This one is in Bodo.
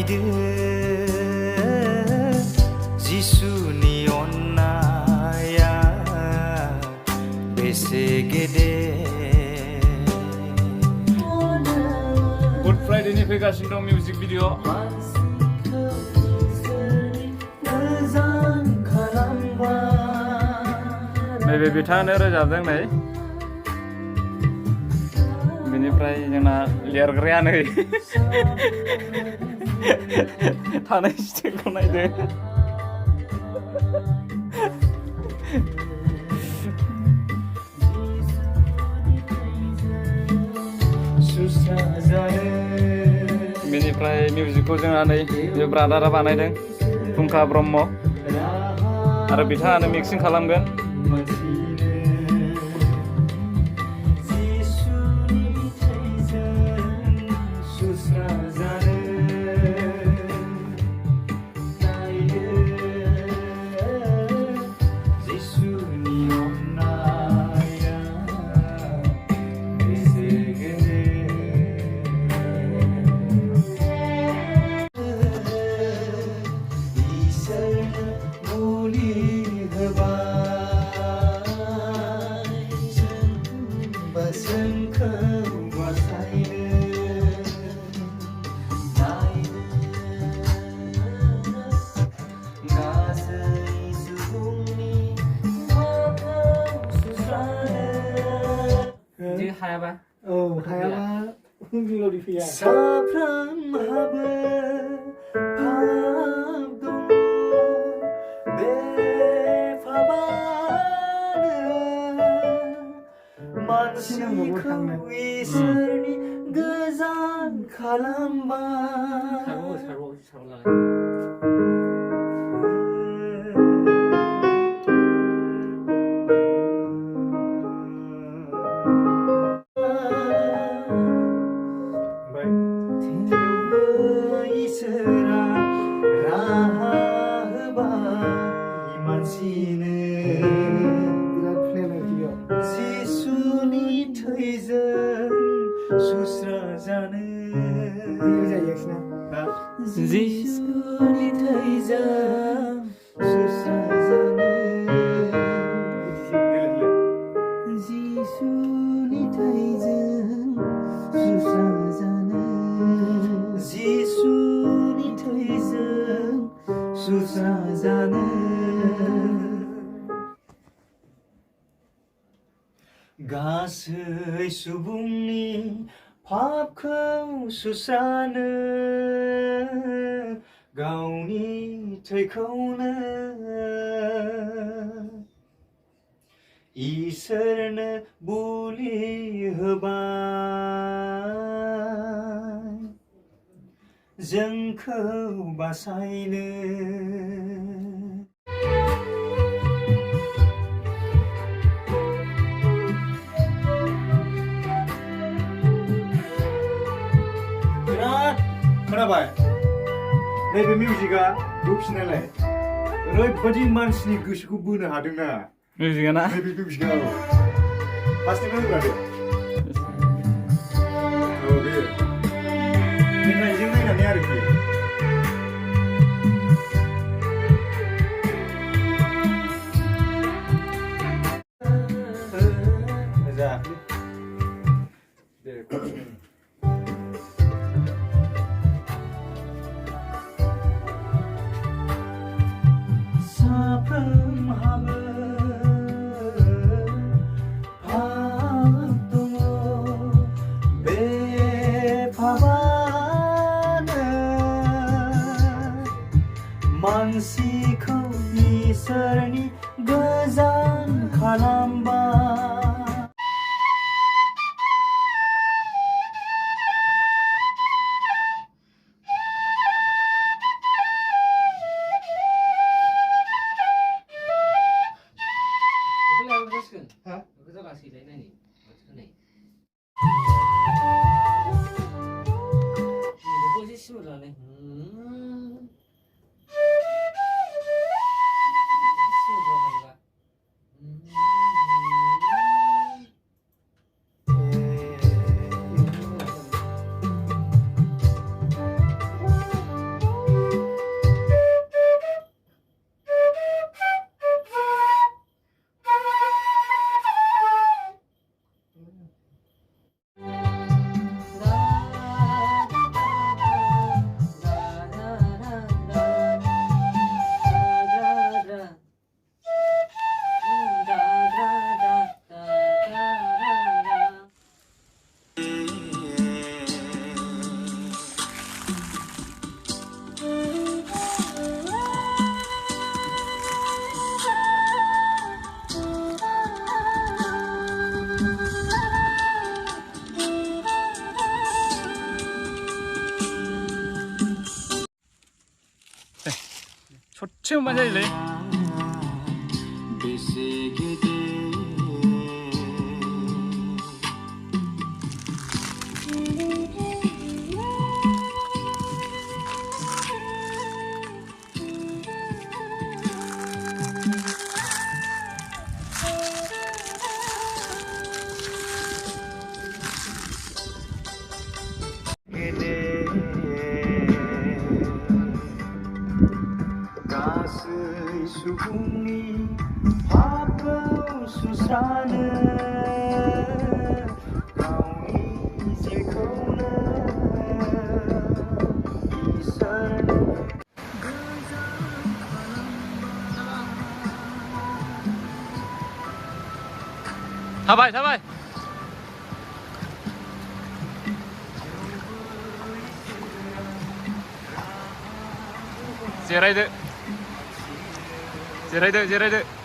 Naidw Jisuni onnaiao bese gede. Good Friday ni faigaसिनो dong music video. नैबे बिथाङानो रोजाबदों नै बिनिफ्राय जोंना लिरग्राया नै थानाय स्टेजखौ नायदो बिनिफ्राय मिउजिकखौ जोंहा नै बे ब्रादारा बानायदों फुंखा ब्रह्म आरो बिथाङानो मिक्सिं खालामगोन 하야바? 하야바 흥미로리피야. 사프람하베 밥동 베파바는 만시코 이슬니 그잔 칼람바. Jisuni thaijan susra jane. Jisuni thaijan susra jane. Jisuni thaijan susra jane. Jisuni thaijan susra jane. गासै सुबुंनि पापखौ सुस्रानो गावनि थैखौनो इसोरनो बुलि होबाय जोंखौ बासायनो खोनाबाय नैबे मिउजिकआ रुपसिनालाय ओरैबायदि मानसिनि गोसोखौ बोनो हादोंना मिउजिकआ ना नैबे मिउजिकआ फार्स्टनिफ्राय होग्रादो बे मेथाइजों नायनानै आरोखि जा दे ससे만 जायोलै 수궁이 화보 수산은 가오니 지코는 이설은 타바이 타바이 제라이드 제라이드